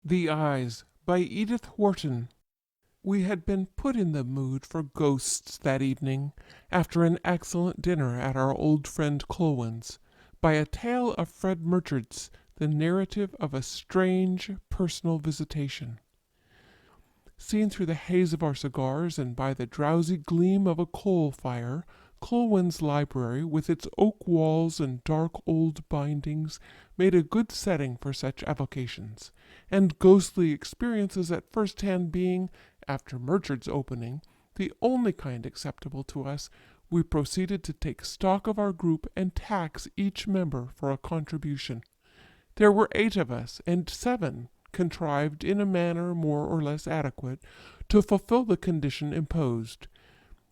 The Eyes by Edith Wharton. We had been put in the mood for ghosts that evening, after an excellent dinner at our old friend Colwyn's, by a tale of Fred Murchard's, the narrative of a strange personal visitation. Seen through the haze of our cigars and by the drowsy gleam of a coal fire, Colwyn's library, with its oak walls and dark old bindings, made a good setting for such avocations, and ghostly experiences at first hand being, after Murchard's opening, the only kind acceptable to us, we proceeded to take stock of our group and tax each member for a contribution. There were 8 of us, and 7 contrived, in a manner more or less adequate, to fulfill the condition imposed.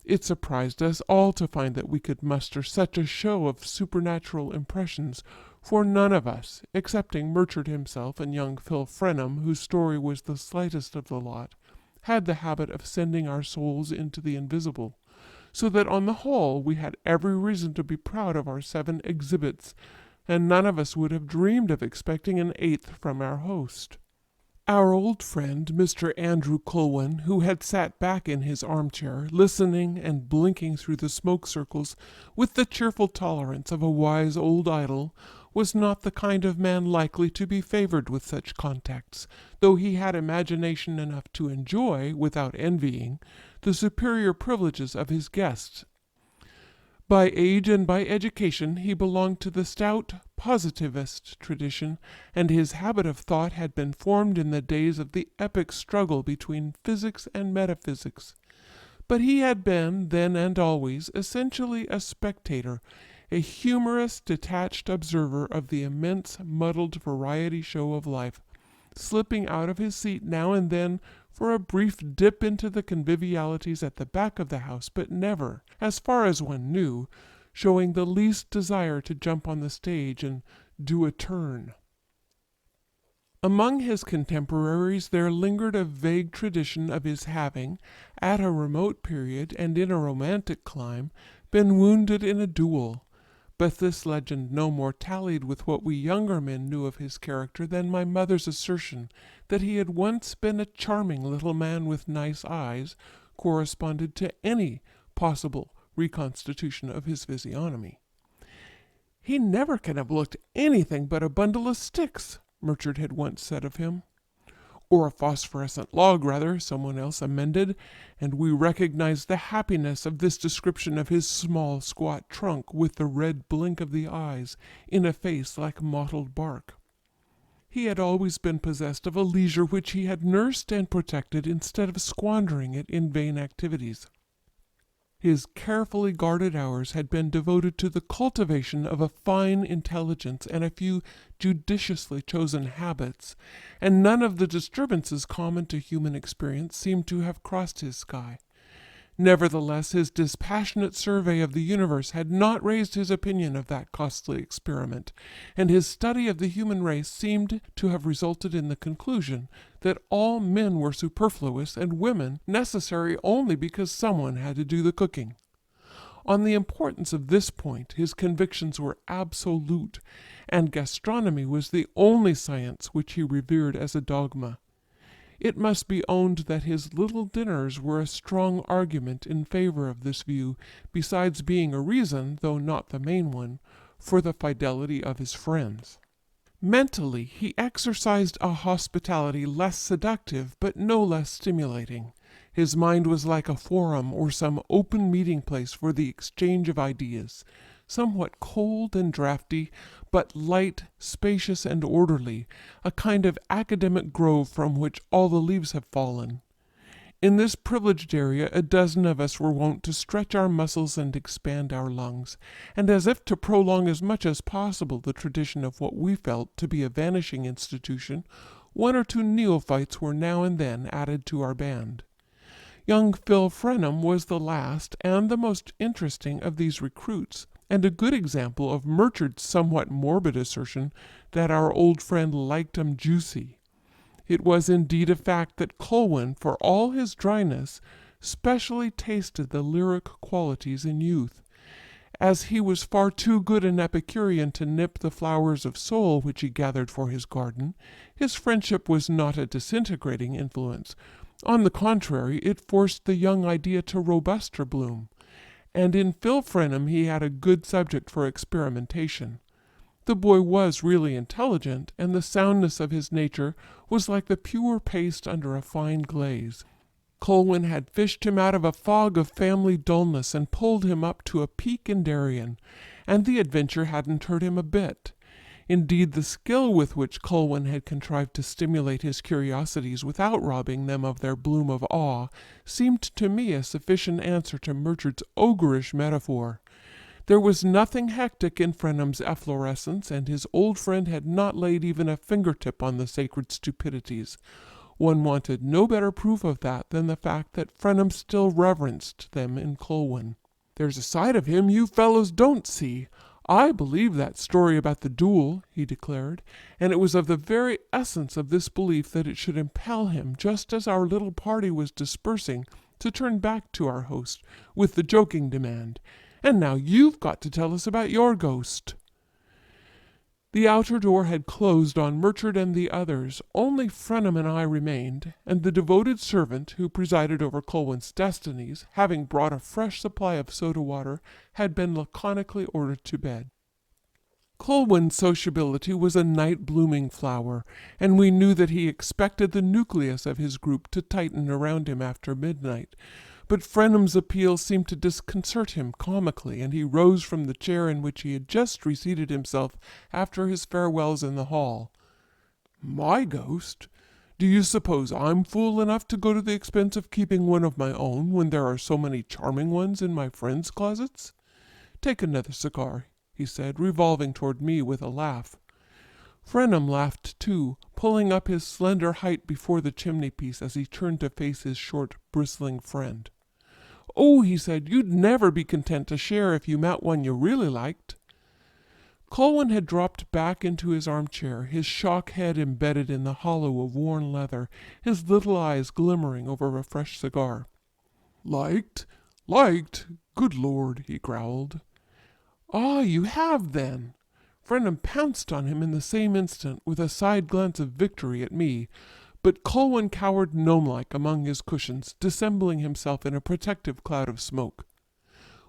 It surprised us all to find that we could muster such a show of supernatural impressions, for none of us, excepting Murchard himself and young Phil Frenham, whose story was the slightest of the lot, had the habit of sending our souls into the invisible, so that on the whole we had every reason to be proud of our 7 exhibits, and none of us would have dreamed of expecting an 8th from our host. Our old friend, Mr. Andrew Colwyn, who had sat back in his armchair, listening and blinking through the smoke circles with the cheerful tolerance of a wise old idol, was not the kind of man likely to be favored with such contacts, though he had imagination enough to enjoy, without envying, the superior privileges of his guests. By age and by education he belonged to the stout positivist tradition, and his habit of thought had been formed in the days of the epic struggle between physics and metaphysics. But he had been, then and always, essentially a spectator, a humorous, detached observer of the immense, muddled variety show of life, slipping out of his seat now and then for a brief dip into the convivialities at the back of the house, but never, as far as one knew, showing the least desire to jump on the stage and do a turn. Among his contemporaries there lingered a vague tradition of his having, at a remote period and in a romantic clime, been wounded in a duel, but this legend no more tallied with what we younger men knew of his character than my mother's assertion that he had once been a charming little man with nice eyes corresponded to any possible reconstitution of his physiognomy. "He never can have looked anything but a bundle of sticks," Murchard had once said of him. "Or a phosphorescent log, rather," someone else amended, and we recognized the happiness of this description of his small, squat trunk with the red blink of the eyes in a face like mottled bark. He had always been possessed of a leisure which he had nursed and protected instead of squandering it in vain activities. His carefully guarded hours had been devoted to the cultivation of a fine intelligence and a few judiciously chosen habits, and none of the disturbances common to human experience seemed to have crossed his sky. Nevertheless, his dispassionate survey of the universe had not raised his opinion of that costly experiment, and his study of the human race seemed to have resulted in the conclusion that all men were superfluous and women necessary only because someone had to do the cooking. On the importance of this point his convictions were absolute, and gastronomy was the only science which he revered as a dogma. It must be owned that his little dinners were a strong argument in favor of this view, besides being a reason, though not the main one, for the fidelity of his friends. Mentally, he exercised a hospitality less seductive, but no less stimulating. His mind was like a forum or some open meeting place for the exchange of ideas, somewhat cold and draughty, but light, spacious, and orderly, a kind of academic grove from which all the leaves have fallen. In this privileged area a dozen of us were wont to stretch our muscles and expand our lungs, and as if to prolong as much as possible the tradition of what we felt to be a vanishing institution, 1 or 2 neophytes were now and then added to our band. Young Phil Frenham was the last and the most interesting of these recruits, and a good example of Murchard's somewhat morbid assertion that our old friend liked 'em juicy. It was indeed a fact that Colwyn, for all his dryness, specially tasted the lyric qualities in youth, As he was far too good an Epicurean to nip the flowers of soul which he gathered for his garden, his friendship was not a disintegrating influence. On the contrary, it forced the young idea to robuster bloom. And in Phil Frenham he had a good subject for experimentation. The boy was really intelligent, and the soundness of his nature was like the pure paste under a fine glaze. Colwyn had fished him out of a fog of family dullness and pulled him up to a peak in Darien, and the adventure hadn't hurt him a bit. Indeed, the skill with which Colwyn had contrived to stimulate his curiosities without robbing them of their bloom of awe seemed to me a sufficient answer to Murchard's ogreish metaphor. There was nothing hectic in Frenham's efflorescence, and his old friend had not laid even a fingertip on the sacred stupidities. One wanted no better proof of that than the fact that Frenham still reverenced them in Colwyn. "There's a side of him you fellows don't see. I believe that story about the duel," he declared, and it was of the very essence of this belief that it should impel him, just as our little party was dispersing, to turn back to our host with the joking demand, "And now you've got to tell us about your ghost." The outer door had closed on Murchard and the others. Only Frenham and I remained, and the devoted servant who presided over Colwyn's destinies, having brought a fresh supply of soda water, had been laconically ordered to bed. Colwyn's sociability was a night-blooming flower, and we knew that he expected the nucleus of his group to tighten around him after midnight. But Frenham's appeal seemed to disconcert him comically, and he rose from the chair in which he had just reseated himself after his farewells in the hall. "My ghost? Do you suppose I'm fool enough to go to the expense of keeping one of my own when there are so many charming ones in my friends' closets? Take another cigar," he said, revolving toward me with a laugh. Frenham laughed too, pulling up his slender height before the chimney-piece as he turned to face his short, bristling friend. "Oh," he said, "you'd never be content to share if you met one you really liked." Colwyn had dropped back into his armchair, his shock head embedded in the hollow of worn leather, his little eyes glimmering over a fresh cigar. "Liked? Liked? Good Lord," he growled. "Ah, you have, then!" Frenham pounced on him in the same instant, with a side glance of victory at me, but Colwyn cowered gnome-like among his cushions, dissembling himself in a protective cloud of smoke.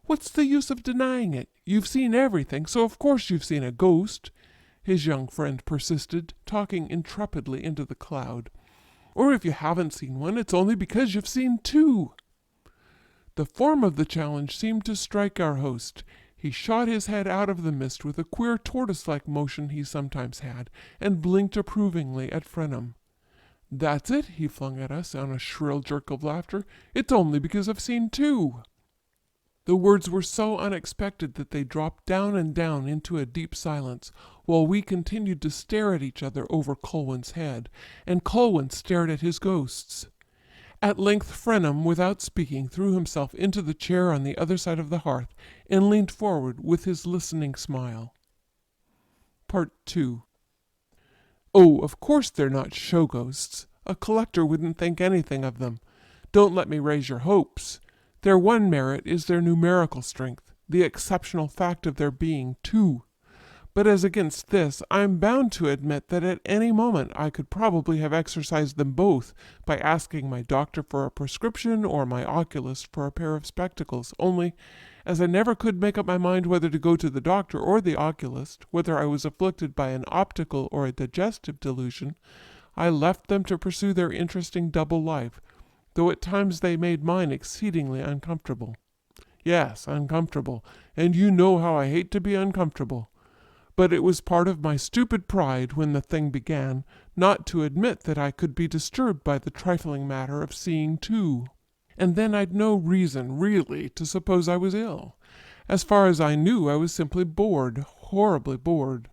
"What's the use of denying it? You've seen everything, so of course you've seen a ghost," his young friend persisted, talking intrepidly into the cloud. "Or if you haven't seen one, it's only because you've seen two." The form of the challenge seemed to strike our host. He shot his head out of the mist with a queer tortoise-like motion he sometimes had, and blinked approvingly at Frenham. "That's it," he flung at us on a shrill jerk of laughter. "It's only because I've seen two." The words were so unexpected that they dropped down and down into a deep silence, while we continued to stare at each other over Colwyn's head, and Colwyn stared at his ghosts. At length Frenham, without speaking, threw himself into the chair on the other side of the hearth, and leaned forward with his listening smile. Part 2. "Oh, of course they're not show ghosts. A collector wouldn't think anything of them. Don't let me raise your hopes. Their one merit is their numerical strength, the exceptional fact of their being two. But as against this, I am bound to admit that at any moment I could probably have exercised them both by asking my doctor for a prescription or my oculist for a pair of spectacles, only, as I never could make up my mind whether to go to the doctor or the oculist, whether I was afflicted by an optical or a digestive delusion, I left them to pursue their interesting double life, though at times they made mine exceedingly uncomfortable. Yes, uncomfortable, and you know how I hate to be uncomfortable. But it was part of my stupid pride, when the thing began, not to admit that I could be disturbed by the trifling matter of seeing two. And then I'd no reason, really, to suppose I was ill. As far as I knew, I was simply bored, horribly bored.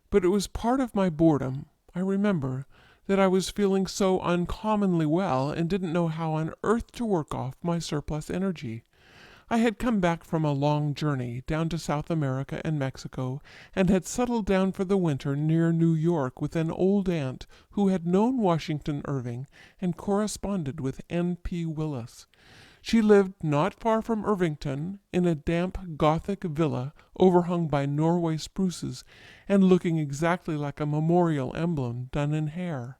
But it was part of my boredom, I remember, that I was feeling so uncommonly well and didn't know how on earth to work off my surplus energy. I had come back from a long journey down to South America and Mexico, and had settled down for the winter near New York with an old aunt who had known Washington Irving and corresponded with N.P. Willis. She lived not far from Irvington, in a damp Gothic villa overhung by Norway spruces and looking exactly like a memorial emblem done in hair.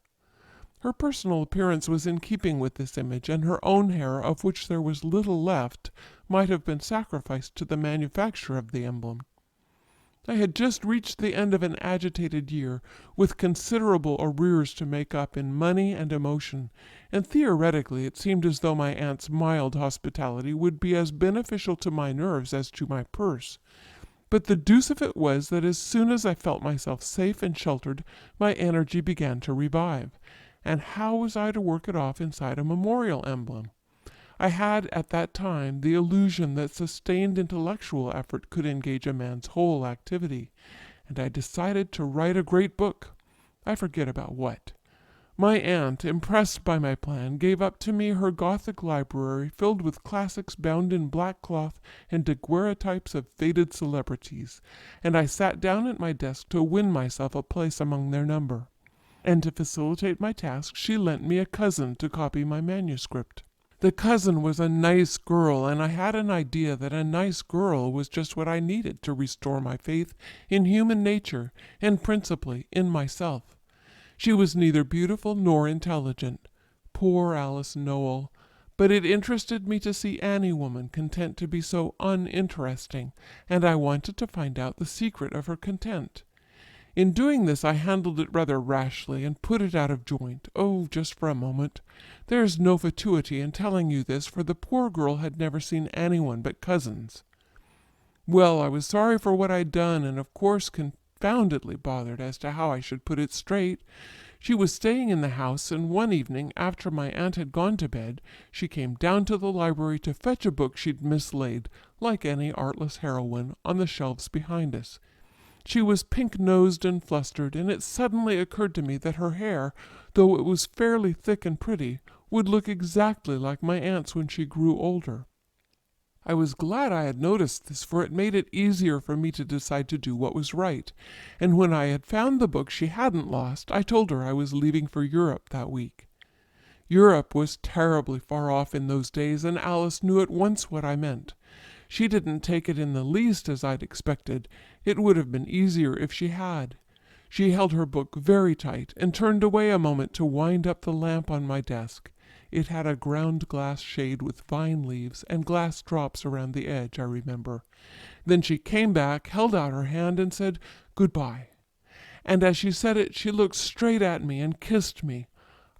Her personal appearance was in keeping with this image, and her own hair, of which there was little left, might have been sacrificed to the manufacture of the emblem. I had just reached the end of an agitated year, with considerable arrears to make up in money and emotion, and theoretically it seemed as though my aunt's mild hospitality would be as beneficial to my nerves as to my purse. But the deuce of it was that as soon as I felt myself safe and sheltered, my energy began to revive. And how was I to work it off inside a memorial emblem? I had at that time the illusion that sustained intellectual effort could engage a man's whole activity, and I decided to write a great book. I forget about what. My aunt, impressed by my plan, gave up to me her Gothic library filled with classics bound in black cloth and daguerreotypes of faded celebrities, and I sat down at my desk to win myself a place among their number. And to facilitate my task, she lent me a cousin to copy my manuscript. The cousin was a nice girl, and I had an idea that a nice girl was just what I needed to restore my faith in human nature, and principally in myself. She was neither beautiful nor intelligent. Poor Alice Noel. But it interested me to see any woman content to be so uninteresting, and I wanted to find out the secret of her content. In doing this I handled it rather rashly and put it out of joint. Oh, just for a moment. There is no fatuity in telling you this, for the poor girl had never seen anyone but cousins. Well, I was sorry for what I'd done, and of course confoundedly bothered as to how I should put it straight. She was staying in the house, and one evening, after my aunt had gone to bed, she came down to the library to fetch a book she'd mislaid, like any artless heroine, on the shelves behind us. She was pink-nosed and flustered, and it suddenly occurred to me that her hair, though it was fairly thick and pretty, would look exactly like my aunt's when she grew older. I was glad I had noticed this, for it made it easier for me to decide to do what was right, and when I had found the book she hadn't lost, I told her I was leaving for Europe that week. Europe was terribly far off in those days, and Alice knew at once what I meant. She didn't take it in the least as I'd expected. It would have been easier if she had. She held her book very tight and turned away a moment to wind up the lamp on my desk. It had a ground glass shade with vine leaves and glass drops around the edge, I remember. Then she came back, held out her hand, and said, "Goodbye." And as she said it, she looked straight at me and kissed me.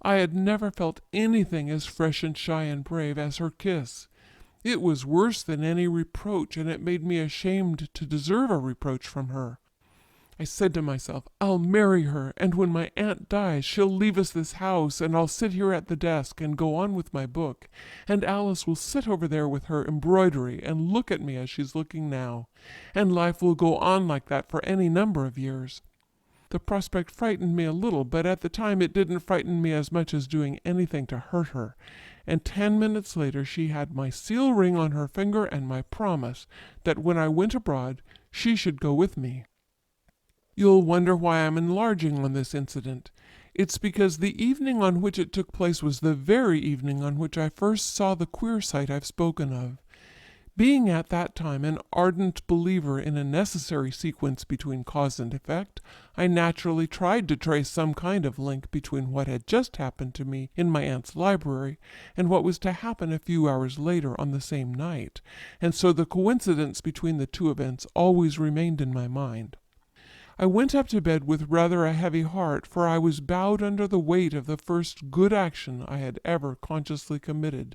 I had never felt anything as fresh and shy and brave as her kiss. It was worse than any reproach, and it made me ashamed to deserve a reproach from her. I said to myself, I'll marry her, and when my aunt dies, she'll leave us this house, and I'll sit here at the desk and go on with my book, and Alice will sit over there with her embroidery and look at me as she's looking now, and life will go on like that for any number of years. The prospect frightened me a little, but at the time it didn't frighten me as much as doing anything to hurt her. And 10 minutes later she had my seal ring on her finger and my promise that when I went abroad she should go with me. You'll wonder why I'm enlarging on this incident. It's because the evening on which it took place was the very evening on which I first saw the queer sight I've spoken of. Being at that time an ardent believer in a necessary sequence between cause and effect, I naturally tried to trace some kind of link between what had just happened to me in my aunt's library and what was to happen a few hours later on the same night, and so the coincidence between the two events always remained in my mind. I went up to bed with rather a heavy heart, for I was bowed under the weight of the first good action I had ever consciously committed.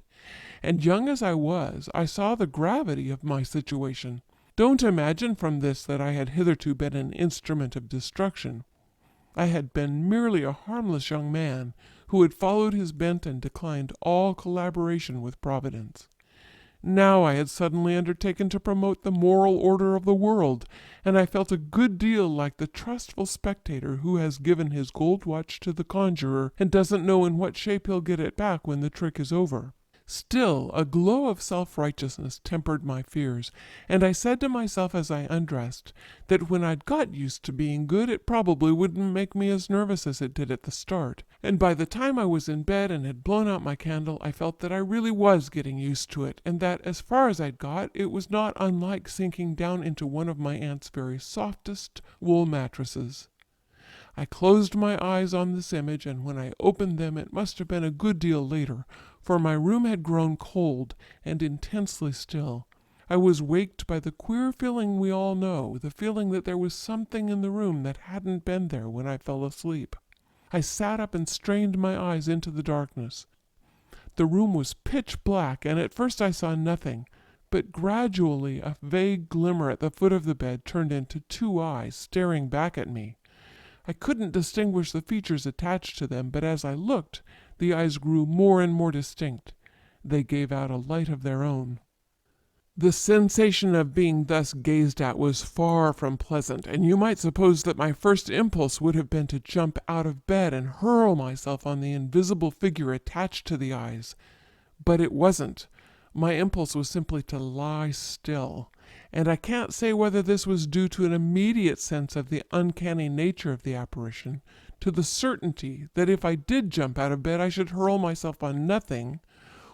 And young as I was, I saw the gravity of my situation. Don't imagine from this that I had hitherto been an instrument of destruction. I had been merely a harmless young man who had followed his bent and declined all collaboration with Providence. Now I had suddenly undertaken to promote the moral order of the world, and I felt a good deal like the trustful spectator who has given his gold watch to the conjurer and doesn't know in what shape he'll get it back when the trick is over. Still, a glow of self-righteousness tempered my fears, and I said to myself as I undressed that when I'd got used to being good, it probably wouldn't make me as nervous as it did at the start. And by the time I was in bed and had blown out my candle, I felt that I really was getting used to it, and that as far as I'd got, it was not unlike sinking down into one of my aunt's very softest wool mattresses. I closed my eyes on this image, and when I opened them it must have been a good deal later, for my room had grown cold and intensely still. I was waked by the queer feeling we all know, the feeling that there was something in the room that hadn't been there when I fell asleep. I sat up and strained my eyes into the darkness. The room was pitch black, and at first I saw nothing, but gradually a vague glimmer at the foot of the bed turned into two eyes staring back at me. I couldn't distinguish the features attached to them, but as I looked, the eyes grew more and more distinct. They gave out a light of their own. The sensation of being thus gazed at was far from pleasant, and you might suppose that my first impulse would have been to jump out of bed and hurl myself on the invisible figure attached to the eyes. But it wasn't. My impulse was simply to lie still, and I can't say whether this was due to an immediate sense of the uncanny nature of the apparition, to the certainty that if I did jump out of bed I should hurl myself on nothing,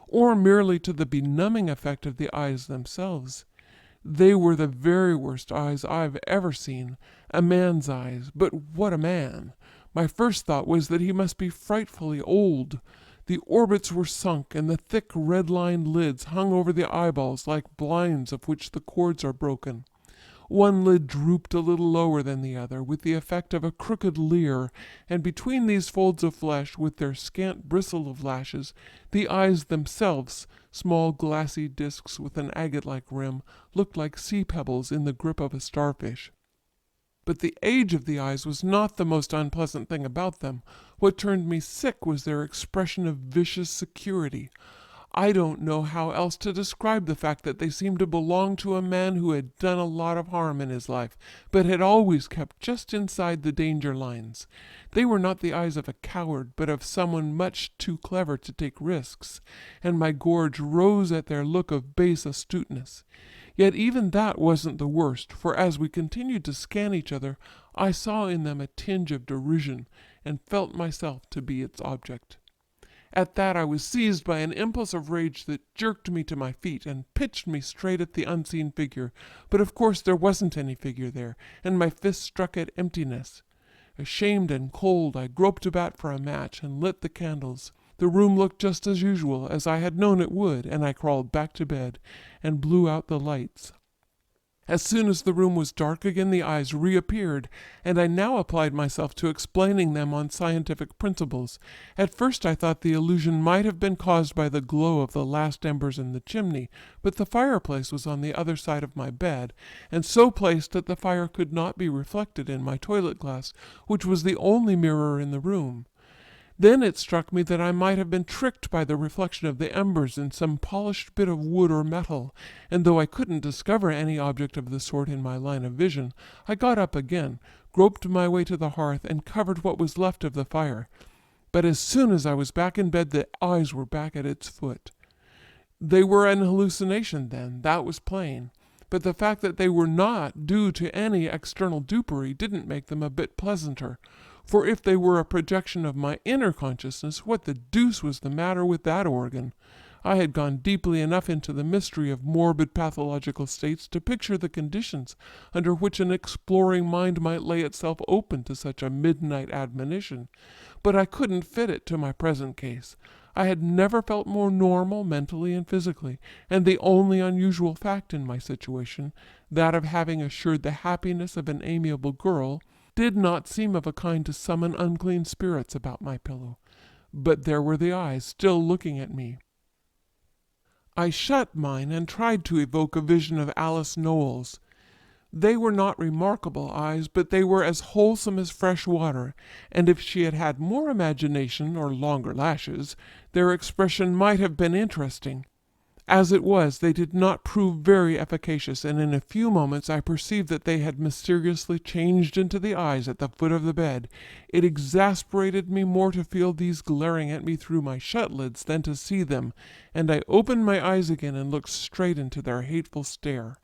or merely to the benumbing effect of the eyes themselves. They were the very worst eyes I've ever seen, a man's eyes, but what a man! My first thought was that he must be frightfully old. The orbits were sunk, and the thick red-lined lids hung over the eyeballs like blinds of which the cords are broken. One lid drooped a little lower than the other, with the effect of a crooked leer, and between these folds of flesh, with their scant bristle of lashes, the eyes themselves, small glassy discs with an agate-like rim, looked like sea pebbles in the grip of a starfish. But the age of the eyes was not the most unpleasant thing about them. What turned me sick was their expression of vicious security. I don't know how else to describe the fact that they seemed to belong to a man who had done a lot of harm in his life, but had always kept just inside the danger lines. They were not the eyes of a coward, but of someone much too clever to take risks, and my gorge rose at their look of base astuteness. Yet even that wasn't the worst, for as we continued to scan each other, I saw in them a tinge of derision, and felt myself to be its object. At that I was seized by an impulse of rage that jerked me to my feet and pitched me straight at the unseen figure, but of course there wasn't any figure there, and my fist struck at emptiness. Ashamed and cold, I groped about for a match and lit the candles. The room looked just as usual, as I had known it would, and I crawled back to bed and blew out the lights. As soon as the room was dark again, the eyes reappeared, and I now applied myself to explaining them on scientific principles. At first I thought the illusion might have been caused by the glow of the last embers in the chimney, but the fireplace was on the other side of my bed, and so placed that the fire could not be reflected in my toilet glass, which was the only mirror in the room. Then it struck me that I might have been tricked by the reflection of the embers in some polished bit of wood or metal, and though I couldn't discover any object of the sort in my line of vision, I got up again, groped my way to the hearth, and covered what was left of the fire. But as soon as I was back in bed, the eyes were back at its foot. They were an hallucination then, that was plain, but the fact that they were not due to any external dupery didn't make them a bit pleasanter. For if they were a projection of my inner consciousness, what the deuce was the matter with that organ? I had gone deeply enough into the mystery of morbid pathological states to picture the conditions under which an exploring mind might lay itself open to such a midnight admonition, but I couldn't fit it to my present case. I had never felt more normal mentally and physically, and the only unusual fact in my situation, that of having assured the happiness of an amiable girl, did not seem of a kind to summon unclean spirits about my pillow. But there were the eyes still looking at me. I shut mine and tried to evoke a vision of Alice Noel's. They were not remarkable eyes, but they were as wholesome as fresh water, and if she had had more imagination or longer lashes, their expression might have been interesting. As it was, they did not prove very efficacious, and in a few moments I perceived that they had mysteriously changed into the eyes at the foot of the bed. It exasperated me more to feel these glaring at me through my shut lids than to see them, and I opened my eyes again and looked straight into their hateful stare.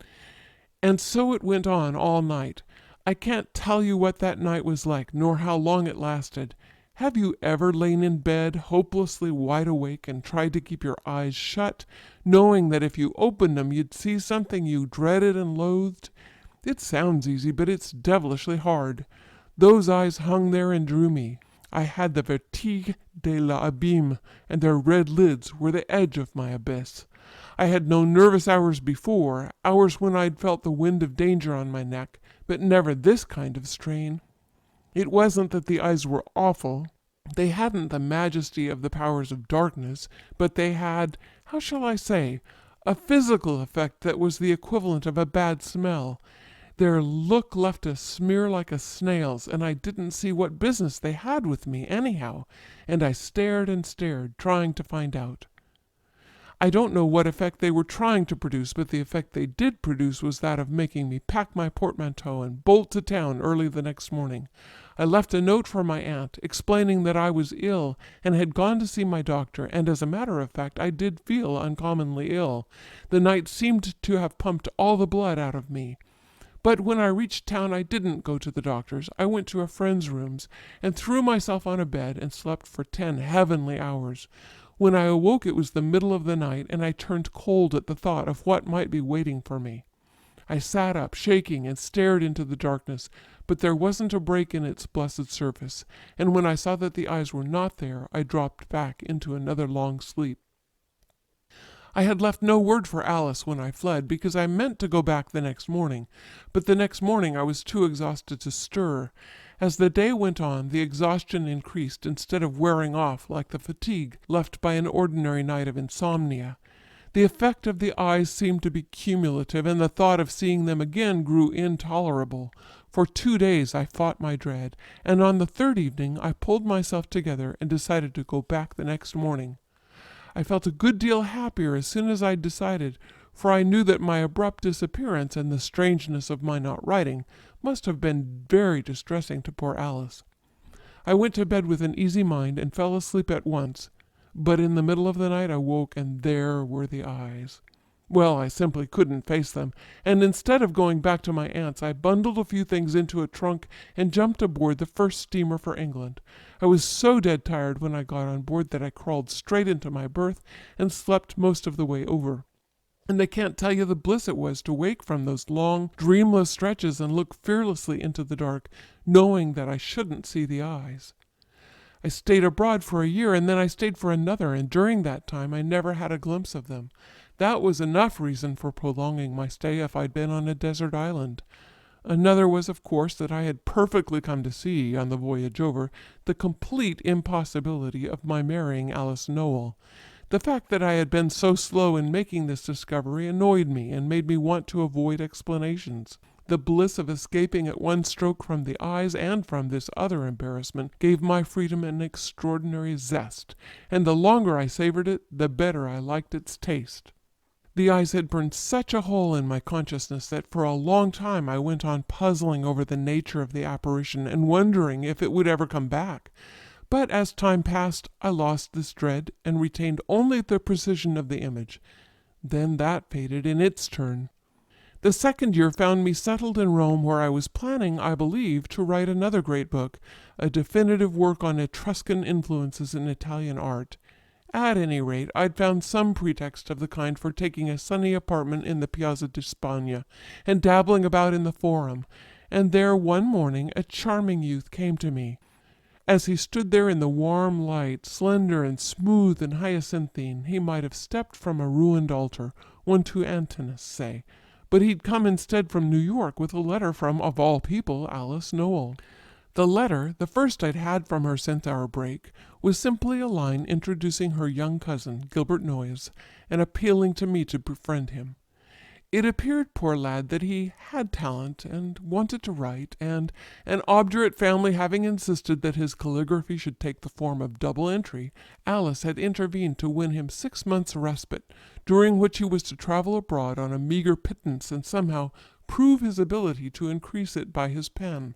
And so it went on all night. I can't tell you what that night was like, nor how long it lasted. Have you ever lain in bed, hopelessly wide awake, and tried to keep your eyes shut, knowing that if you opened them you'd see something you dreaded and loathed? It sounds easy, but it's devilishly hard. Those eyes hung there and drew me. I had the vertige de l'abîme, and their red lids were the edge of my abyss. I had known nervous hours before, hours when I'd felt the wind of danger on my neck, but never this kind of strain. It wasn't that the eyes were awful. They hadn't the majesty of the powers of darkness, but they had, how shall I say, a physical effect that was the equivalent of a bad smell. Their look left a smear like a snail's, and I didn't see what business they had with me, anyhow, and I stared and stared, trying to find out. I don't know what effect they were trying to produce, but the effect they did produce was that of making me pack my portmanteau and bolt to town early the next morning. I left a note for my aunt, explaining that I was ill and had gone to see my doctor, and as a matter of fact I did feel uncommonly ill. The night seemed to have pumped all the blood out of me. But when I reached town I didn't go to the doctor's. I went to a friend's rooms and threw myself on a bed and slept for 10 heavenly hours. When I awoke it was the middle of the night, and I turned cold at the thought of what might be waiting for me. I sat up, shaking, and stared into the darkness, but there wasn't a break in its blessed surface, and when I saw that the eyes were not there, I dropped back into another long sleep. I had left no word for Alice when I fled, because I meant to go back the next morning, but the next morning I was too exhausted to stir. As the day went on, the exhaustion increased instead of wearing off like the fatigue left by an ordinary night of insomnia. The effect of the eyes seemed to be cumulative, and the thought of seeing them again grew intolerable. For 2 days I fought my dread, and on the third evening I pulled myself together and decided to go back the next morning. I felt a good deal happier as soon as I'd decided, for I knew that my abrupt disappearance and the strangeness of my not writing must have been very distressing to poor Alice. I went to bed with an easy mind and fell asleep at once, but in the middle of the night I woke and there were the eyes. Well, I simply couldn't face them, and instead of going back to my aunt's, I bundled a few things into a trunk and jumped aboard the first steamer for England. I was so dead tired when I got on board that I crawled straight into my berth and slept most of the way over. And I can't tell you the bliss it was to wake from those long, dreamless stretches and look fearlessly into the dark, knowing that I shouldn't see the eyes. I stayed abroad for a year, and then I stayed for another, and during that time I never had a glimpse of them. That was enough reason for prolonging my stay if I'd been on a desert island. Another was, of course, that I had perfectly come to see, on the voyage over, the complete impossibility of my marrying Alice Noel. The fact that I had been so slow in making this discovery annoyed me and made me want to avoid explanations. The bliss of escaping at one stroke from the eyes and from this other embarrassment gave my freedom an extraordinary zest, and the longer I savored it, the better I liked its taste. The eyes had burned such a hole in my consciousness that for a long time I went on puzzling over the nature of the apparition and wondering if it would ever come back. But as time passed, I lost this dread and retained only the precision of the image. Then that faded in its turn. The second year found me settled in Rome, where I was planning, I believe, to write another great book, a definitive work on Etruscan influences in Italian art. At any rate, I'd found some pretext of the kind for taking a sunny apartment in the Piazza di Spagna and dabbling about in the Forum, and there one morning a charming youth came to me. As he stood there in the warm light, slender and smooth and hyacinthine, he might have stepped from a ruined altar, one to Antinous, say, but he'd come instead from New York with a letter from, of all people, Alice Noel. The letter, the first I'd had from her since our break, was simply a line introducing her young cousin, Gilbert Noyes, and appealing to me to befriend him. It appeared, poor lad, that he had talent and wanted to write, and an obdurate family having insisted that his calligraphy should take the form of double entry, Alice had intervened to win him 6 months' respite, during which he was to travel abroad on a meagre pittance and somehow prove his ability to increase it by his pen.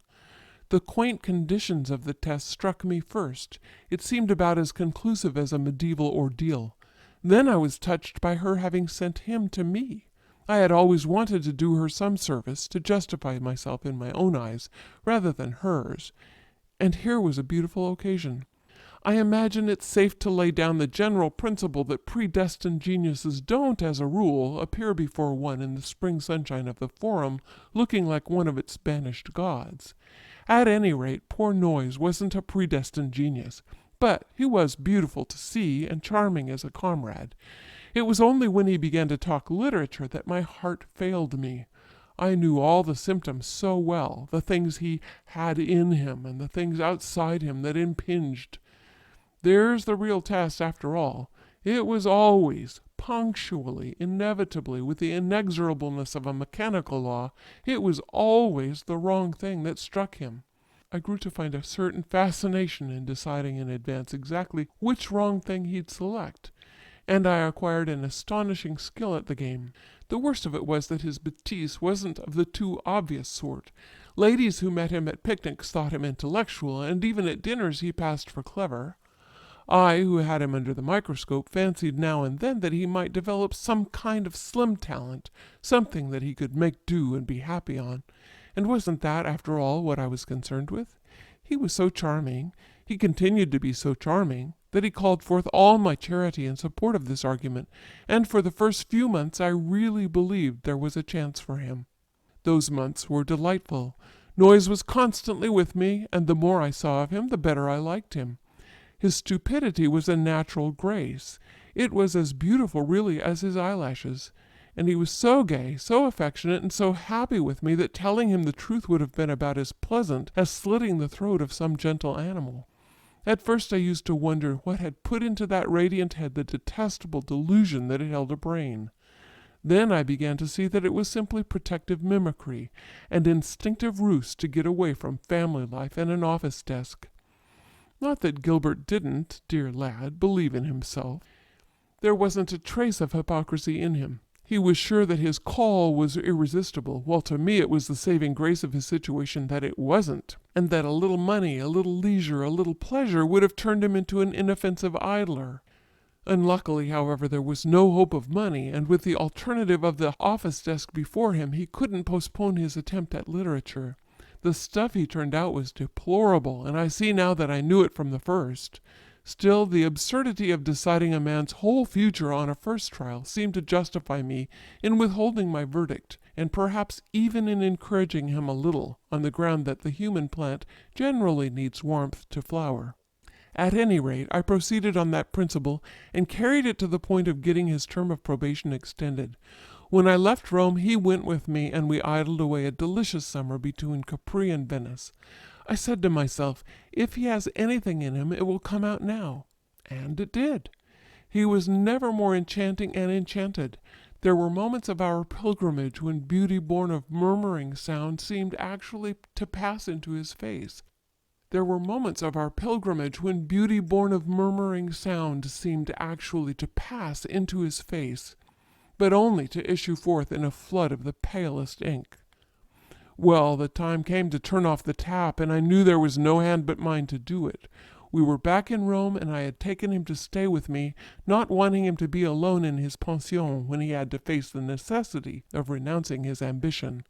The quaint conditions of the test struck me first. It seemed about as conclusive as a medieval ordeal. Then I was touched by her having sent him to me. I had always wanted to do her some service, to justify myself in my own eyes, rather than hers, and here was a beautiful occasion. I imagine it's safe to lay down the general principle that predestined geniuses don't, as a rule, appear before one in the spring sunshine of the Forum, looking like one of its banished gods. At any rate, poor Noyes wasn't a predestined genius, but he was beautiful to see and charming as a comrade. It was only when he began to talk literature that my heart failed me. I knew all the symptoms so well, the things he had in him and the things outside him that impinged. There's the real test, after all. It was always, punctually, inevitably, with the inexorableness of a mechanical law, it was always the wrong thing that struck him. I grew to find a certain fascination in deciding in advance exactly which wrong thing he'd select, and I acquired an astonishing skill at the game. The worst of it was that his bêtise wasn't of the too obvious sort. Ladies who met him at picnics thought him intellectual, and even at dinners he passed for clever. I, who had him under the microscope, fancied now and then that he might develop some kind of slim talent, something that he could make do and be happy on. And wasn't that, after all, what I was concerned with? He was so charming, he continued to be so charming, that he called forth all my charity in support of this argument, and for the first few months I really believed there was a chance for him. Those months were delightful. Noyes was constantly with me, and the more I saw of him, the better I liked him. His stupidity was a natural grace. It was as beautiful, really, as his eyelashes. And he was so gay, so affectionate, and so happy with me that telling him the truth would have been about as pleasant as slitting the throat of some gentle animal. At first I used to wonder what had put into that radiant head the detestable delusion that it held a brain. Then I began to see that it was simply protective mimicry, and instinctive ruse to get away from family life and an office desk. Not that Gilbert didn't, dear lad, believe in himself. There wasn't a trace of hypocrisy in him. He was sure that his call was irresistible, while to me it was the saving grace of his situation that it wasn't, and that a little money, a little leisure, a little pleasure would have turned him into an inoffensive idler. Unluckily, however, there was no hope of money, and with the alternative of the office desk before him, he couldn't postpone his attempt at literature. The stuff he turned out was deplorable, and I see now that I knew it from the first. Still, the absurdity of deciding a man's whole future on a first trial seemed to justify me in withholding my verdict, and perhaps even in encouraging him a little, on the ground that the human plant generally needs warmth to flower. At any rate, I proceeded on that principle, and carried it to the point of getting his term of probation extended. When I left Rome, he went with me, and we idled away a delicious summer between Capri and Venice. I said to myself, if he has anything in him, it will come out now. And it did. He was never more enchanting and enchanted. There were moments of our pilgrimage when beauty born of murmuring sound seemed actually to pass into his face. There were moments of our pilgrimage when beauty born of murmuring sound seemed actually to pass into his face, but only to issue forth in a flood of the palest ink. Well, the time came to turn off the tap, and I knew there was no hand but mine to do it. We were back in Rome, and I had taken him to stay with me, not wanting him to be alone in his pension when he had to face the necessity of renouncing his ambition.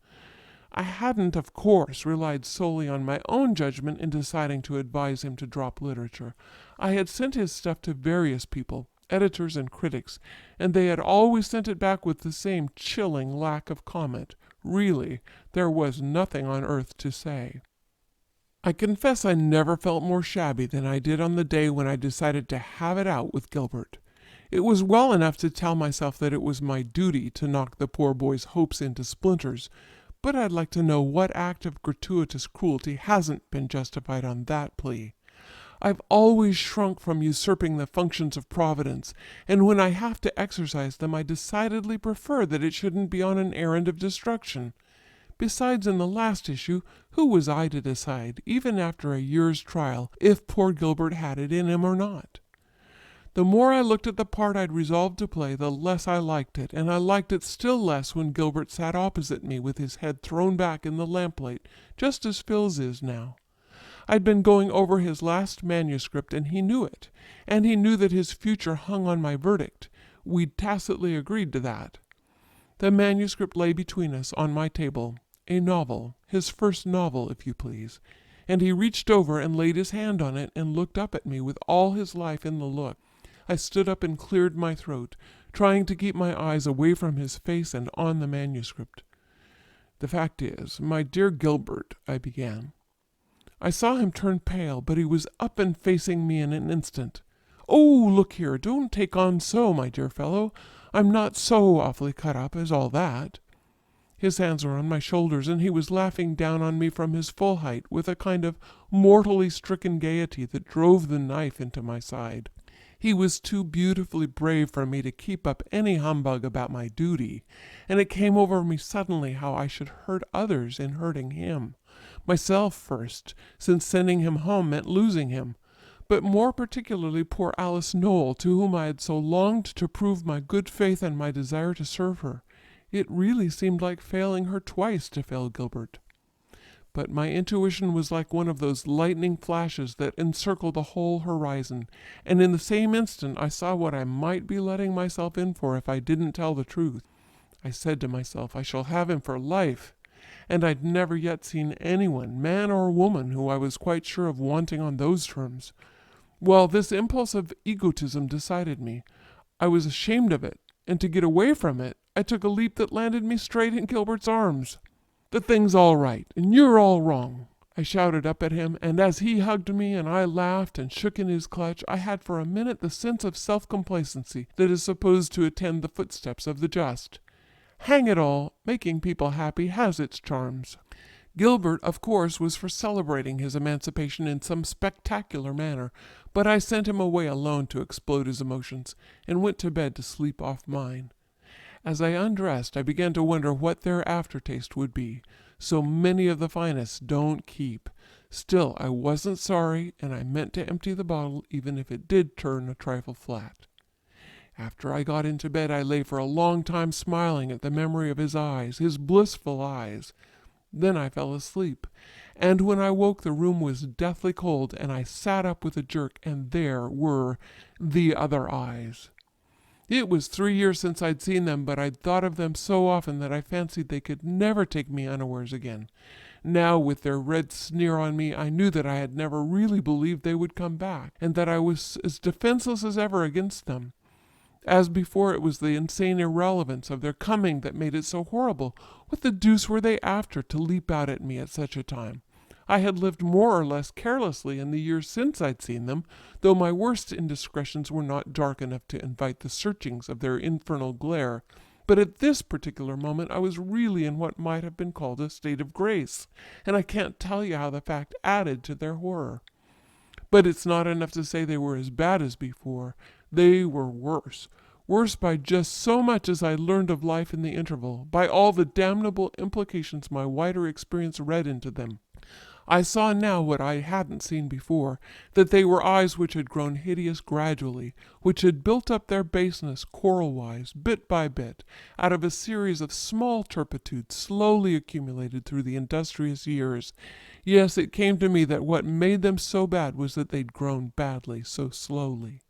I hadn't, of course, relied solely on my own judgment in deciding to advise him to drop literature. I had sent his stuff to various people, editors and critics, and they had always sent it back with the same chilling lack of comment. Really, there was nothing on earth to say. I confess I never felt more shabby than I did on the day when I decided to have it out with Gilbert. It was well enough to tell myself that it was my duty to knock the poor boy's hopes into splinters, but I'd like to know what act of gratuitous cruelty hasn't been justified on that plea. I've always shrunk from usurping the functions of Providence, and when I have to exercise them, I decidedly prefer that it shouldn't be on an errand of destruction. Besides, in the last issue, who was I to decide, even after a year's trial, if poor Gilbert had it in him or not? The more I looked at the part I'd resolved to play, the less I liked it, and I liked it still less when Gilbert sat opposite me with his head thrown back in the lamplight, just as Phil's is now. I'd been going over his last manuscript, and he knew it, and he knew that his future hung on my verdict. We'd tacitly agreed to that. The manuscript lay between us on my table, a novel, his first novel, if you please, and he reached over and laid his hand on it and looked up at me with all his life in the look. I stood up and cleared my throat, trying to keep my eyes away from his face and on the manuscript. "The fact is, my dear Gilbert," I began. I saw him turn pale, but he was up and facing me in an instant. "Oh, look here, don't take on so, my dear fellow. I'm not so awfully cut up as all that." His hands were on my shoulders, and he was laughing down on me from his full height with a kind of mortally stricken gaiety that drove the knife into my side. He was too beautifully brave for me to keep up any humbug about my duty, and it came over me suddenly how I should hurt others in hurting him. Myself first, since sending him home meant losing him, but more particularly poor Alice Noel, to whom I had so longed to prove my good faith and my desire to serve her. It really seemed like failing her twice to fail Gilbert. But my intuition was like one of those lightning flashes that encircle the whole horizon, and in the same instant I saw what I might be letting myself in for if I didn't tell the truth. I said to myself, I shall have him for life, and I'd never yet seen anyone, man or woman, who I was quite sure of wanting on those terms. Well, this impulse of egotism decided me. I was ashamed of it, and to get away from it, I took a leap that landed me straight in Gilbert's arms. "The thing's all right, and you're all wrong," I shouted up at him, and as he hugged me and I laughed and shook in his clutch, I had for a minute the sense of self-complacency that is supposed to attend the footsteps of the just. Hang it all, making people happy has its charms. Gilbert, of course, was for celebrating his emancipation in some spectacular manner, but I sent him away alone to explode his emotions, and went to bed to sleep off mine. As I undressed, I began to wonder what their aftertaste would be. So many of the finest don't keep. Still, I wasn't sorry, and I meant to empty the bottle, even if it did turn a trifle flat. After I got into bed, I lay for a long time smiling at the memory of his eyes, his blissful eyes. Then I fell asleep, and when I woke the room was deathly cold, and I sat up with a jerk, and there were the other eyes. It was 3 years since I'd seen them, but I'd thought of them so often that I fancied they could never take me unawares again. Now, with their red sneer on me, I knew that I had never really believed they would come back, and that I was as defenseless as ever against them. As before, it was the insane irrelevance of their coming that made it so horrible. What the deuce were they after to leap out at me at such a time? I had lived more or less carelessly in the years since I'd seen them, though my worst indiscretions were not dark enough to invite the searchings of their infernal glare. But at this particular moment I was really in what might have been called a state of grace, and I can't tell you how the fact added to their horror. But it's not enough to say they were as bad as before. They were worse. Worse by just so much as I learned of life in the interval, by all the damnable implications my wider experience read into them. I saw now what I hadn't seen before, that they were eyes which had grown hideous gradually, which had built up their baseness coral-wise, bit by bit, out of a series of small turpitudes slowly accumulated through the industrious years. Yes, it came to me that what made them so bad was that they'd grown badly so slowly.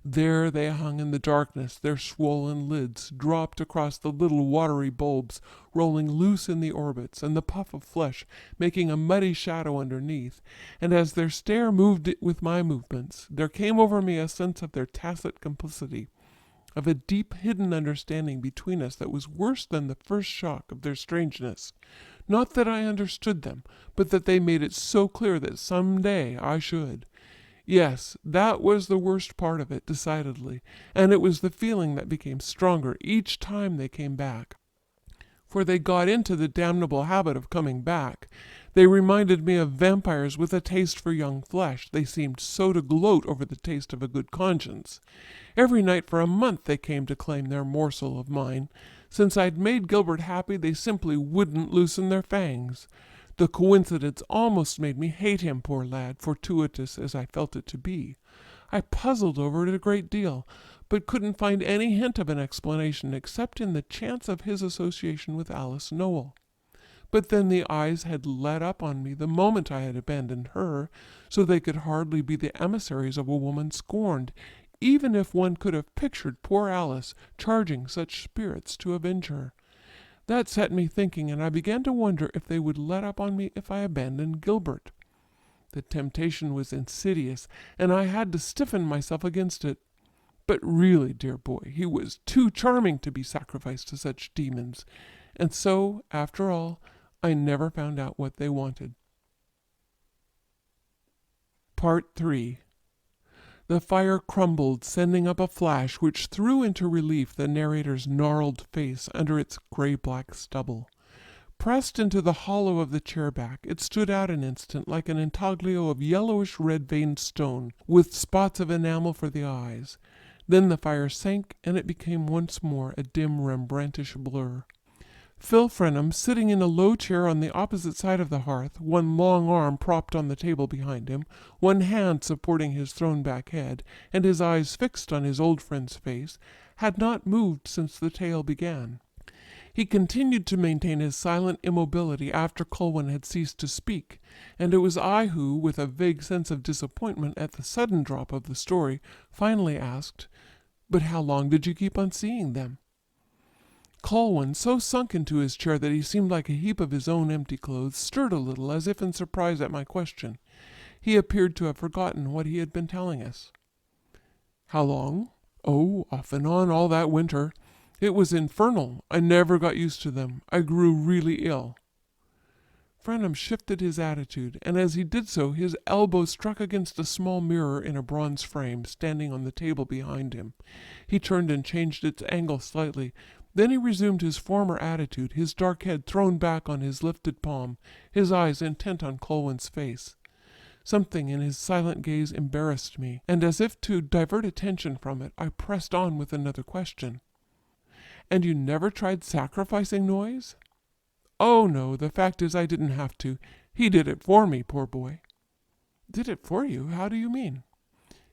There they hung in the darkness, their swollen lids dropped across the little watery bulbs, rolling loose in the orbits, and the puff of flesh making a muddy shadow underneath, and as their stare moved with my movements, there came over me a sense of their tacit complicity, of a deep hidden understanding between us that was worse than the first shock of their strangeness. Not that I understood them, but that they made it so clear that some day I should. Yes, that was the worst part of it, decidedly, and it was the feeling that became stronger each time they came back. For they got into the damnable habit of coming back. They reminded me of vampires with a taste for young flesh. They seemed so to gloat over the taste of a good conscience. Every night for a month they came to claim their morsel of mine. Since I'd made Gilbert happy, they simply wouldn't loosen their fangs. The coincidence almost made me hate him, poor lad, fortuitous as I felt it to be. I puzzled over it a great deal, but couldn't find any hint of an explanation except in the chance of his association with Alice Noel. But then the eyes had let up on me the moment I had abandoned her, so they could hardly be the emissaries of a woman scorned, even if one could have pictured poor Alice charging such spirits to avenge her. That set me thinking, and I began to wonder if they would let up on me if I abandoned Gilbert. The temptation was insidious, and I had to stiffen myself against it. But really, dear boy, he was too charming to be sacrificed to such demons, and so, after all, I never found out what they wanted. Part 3. The fire crumbled, sending up a flash which threw into relief the narrator's gnarled face under its gray-black stubble. Pressed into the hollow of the chair back, it stood out an instant like an intaglio of yellowish red-veined stone, with spots of enamel for the eyes. Then the fire sank, and it became once more a dim Rembrandtish blur. Phil Frenham, sitting in a low chair on the opposite side of the hearth, one long arm propped on the table behind him, one hand supporting his thrown-back head, and his eyes fixed on his old friend's face, had not moved since the tale began. He continued to maintain his silent immobility after Colwyn had ceased to speak, and it was I who, with a vague sense of disappointment at the sudden drop of the story, finally asked, "But how long did you keep on seeing them?" Colwyn, so sunk into his chair that he seemed like a heap of his own empty clothes, stirred a little as if in surprise at my question. He appeared to have forgotten what he had been telling us. "How long? Oh, off and on all that winter. It was infernal. I never got used to them. I grew really ill." Frenham shifted his attitude, and as he did so his elbow struck against a small mirror in a bronze frame standing on the table behind him. He turned and changed its angle slightly. Then he resumed his former attitude, his dark head thrown back on his lifted palm, his eyes intent on Colwyn's face. Something in his silent gaze embarrassed me, and as if to divert attention from it, I pressed on with another question. "And you never tried sacrificing Noyes?" "Oh, no, the fact is I didn't have to. He did it for me, poor boy." "Did it for you? How do you mean?"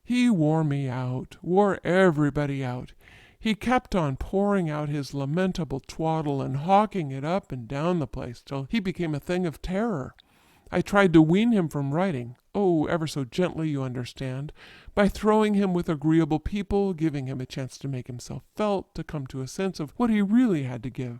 "He wore me out, wore everybody out. He kept on pouring out his lamentable twaddle and hawking it up and down the place till he became a thing of terror. I tried to wean him from writing, oh, ever so gently, you understand, by throwing him with agreeable people, giving him a chance to make himself felt, to come to a sense of what he really had to give.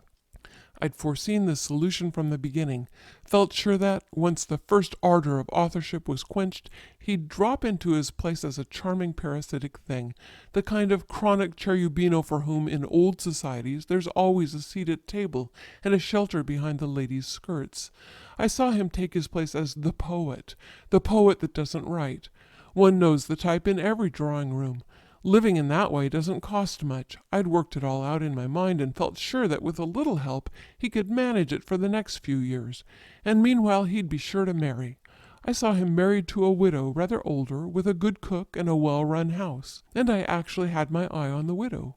I'd foreseen this solution from the beginning, felt sure that, once the first ardor of authorship was quenched, he'd drop into his place as a charming parasitic thing, the kind of chronic cherubino for whom, in old societies, there's always a seat at table and a shelter behind the ladies' skirts. I saw him take his place as the poet that doesn't write. One knows the type in every drawing-room. Living in that way doesn't cost much. I'd worked it all out in my mind and felt sure that with a little help he could manage it for the next few years. And meanwhile he'd be sure to marry. I saw him married to a widow, rather older, with a good cook and a well-run house. And I actually had my eye on the widow.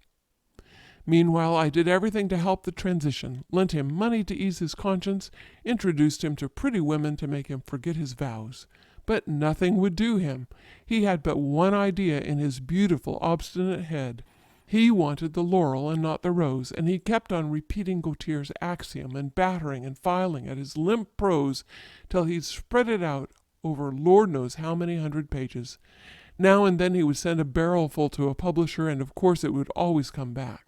Meanwhile I did everything to help the transition, lent him money to ease his conscience, introduced him to pretty women to make him forget his vows. But nothing would do him. He had but one idea in his beautiful, obstinate head. He wanted the laurel and not the rose, and he kept on repeating Gautier's axiom and battering and filing at his limp prose till he'd spread it out over Lord knows how many 100 pages. Now and then he would send a barrelful to a publisher, and of course it would always come back.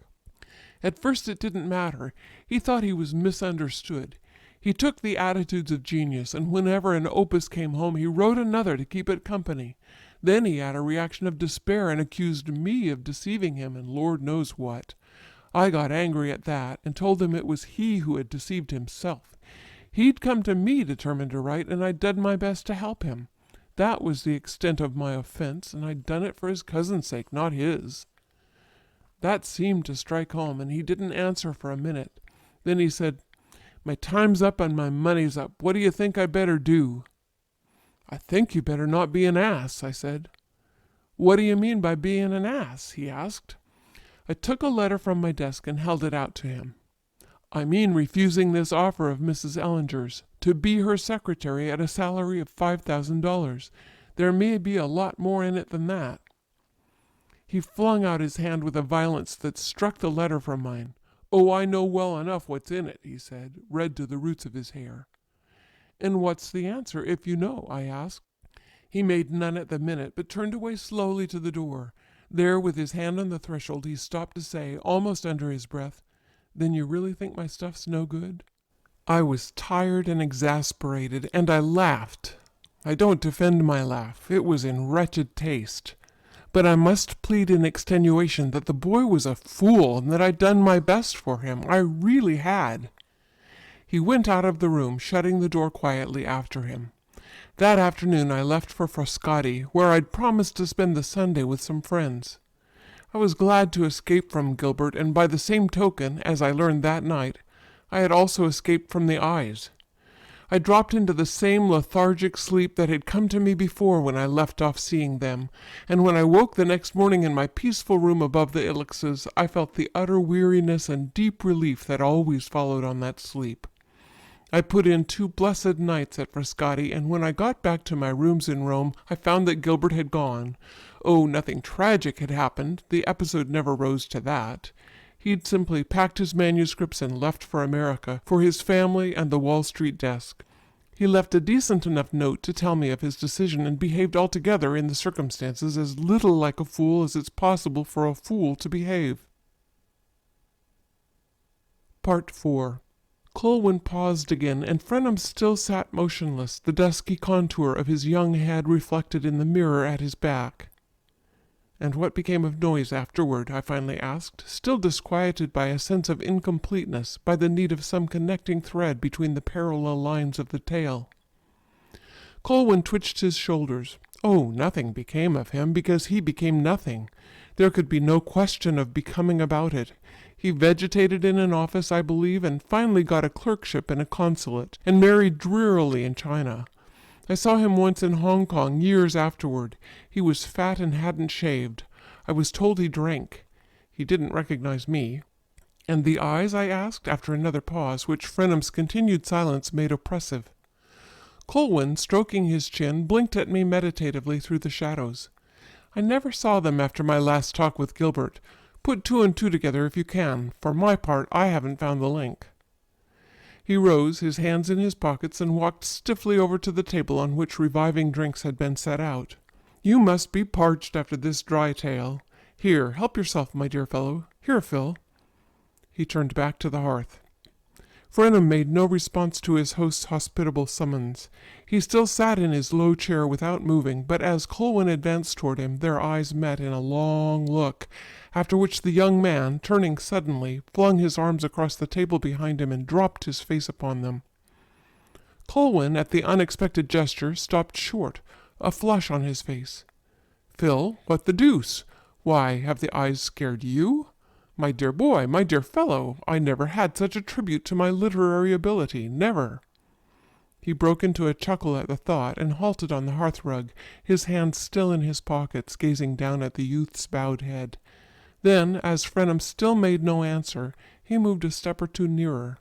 At first it didn't matter. He thought he was misunderstood. He took the attitudes of genius, and whenever an opus came home he wrote another to keep it company. Then he had a reaction of despair and accused me of deceiving him, and Lord knows what. I got angry at that, and told him it was he who had deceived himself. He'd come to me determined to write, and I'd done my best to help him. That was the extent of my offense, and I'd done it for his cousin's sake, not his. That seemed to strike home, and he didn't answer for a minute. Then he said, My time's up and my money's up. What do you think I better do?" "I think you better not be an ass," I said. "What do you mean by being an ass?" he asked. I took a letter from my desk and held it out to him. "I mean refusing this offer of Mrs. Ellinger's, to be her secretary at a salary of $5,000. There may be a lot more in it than that." He flung out his hand with a violence that struck the letter from mine. "Oh, I know well enough what's in it," he said, red to the roots of his hair. "And what's the answer, if you know?" I asked. He made none at the minute, but turned away slowly to the door. There, with his hand on the threshold, he stopped to say, almost under his breath, "Then you really think my stuff's no good?" I was tired and exasperated, and I laughed. I don't defend my laugh. It was in wretched taste. But I must plead in extenuation that the boy was a fool and that I'd done my best for him. I really had. He went out of the room, shutting the door quietly after him. That afternoon I left for Frascati, where I'd promised to spend the Sunday with some friends. I was glad to escape from Gilbert, and by the same token, as I learned that night, I had also escaped from the eyes. I dropped into the same lethargic sleep that had come to me before when I left off seeing them, and when I woke the next morning in my peaceful room above the ilexes, I felt the utter weariness and deep relief that always followed on that sleep. I put in 2 blessed nights at Frascati, and when I got back to my rooms in Rome, I found that Gilbert had gone. Oh, nothing tragic had happened. The episode never rose to that. He'd simply packed his manuscripts and left for America, for his family and the Wall Street desk. He left a decent enough note to tell me of his decision, and behaved altogether, in the circumstances, as little like a fool as it's possible for a fool to behave. Part 4. Colwyn paused again, and Frenham still sat motionless, the dusky contour of his young head reflected in the mirror at his back. "And what became of Noyes afterward?" I finally asked, still disquieted by a sense of incompleteness, by the need of some connecting thread between the parallel lines of the tale. Colwyn twitched his shoulders. "Oh, nothing became of him, because he became nothing. There could be no question of becoming about it. He vegetated in an office, I believe, and finally got a clerkship in a consulate, and married drearily in China. I saw him once in Hong Kong years afterward. He was fat and hadn't shaved. I was told he drank. He didn't recognize me." "And the eyes?" I asked, after another pause, which Frenham's continued silence made oppressive. Colwyn, stroking his chin, blinked at me meditatively through the shadows. "I never saw them after my last talk with Gilbert. Put 2 and 2 together if you can. For my part, I haven't found the link." He rose, his hands in his pockets, and walked stiffly over to the table on which reviving drinks had been set out. "You must be parched after this dry tale. Here, help yourself, my dear fellow. Here, Phil." He turned back to the hearth. Frenham made no response to his host's hospitable summons. He still sat in his low chair without moving, but as Colwyn advanced toward him, their eyes met in a long look, after which the young man, turning suddenly, flung his arms across the table behind him and dropped his face upon them. Colwyn, at the unexpected gesture, stopped short, a flush on his face. "Phil, what the deuce? Why, have the eyes scared you? My dear boy, my dear fellow, I never had such a tribute to my literary ability, never." He broke into a chuckle at the thought, and halted on the hearthrug, his hands still in his pockets, gazing down at the youth's bowed head. Then, as Frenham still made no answer, he moved a step or 2 nearer.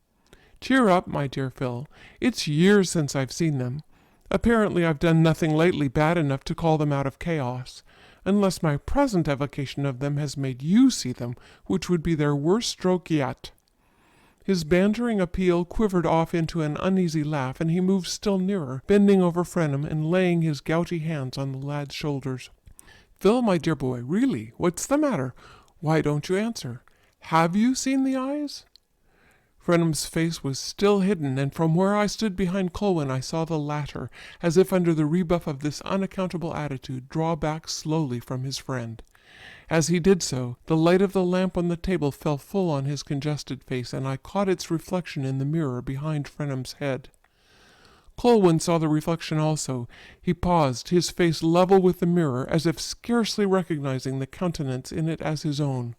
"Cheer up, my dear Phil. It's years since I've seen them. Apparently I've done nothing lately bad enough to call them out of chaos. Unless my present evocation of them has made you see them, which would be their worst stroke yet." His bantering appeal quivered off into an uneasy laugh, and he moved still nearer, bending over Frenham and laying his gouty hands on the lad's shoulders. "Phil, my dear boy, really, what's the matter? Why don't you answer? Have you seen the eyes?" Frenham's face was still hidden, and from where I stood behind Colwyn I saw the latter, as if under the rebuff of this unaccountable attitude, draw back slowly from his friend. As he did so, the light of the lamp on the table fell full on his congested face, and I caught its reflection in the mirror behind Frenham's head. Colwyn saw the reflection also. He paused, his face level with the mirror, as if scarcely recognizing the countenance in it as his own.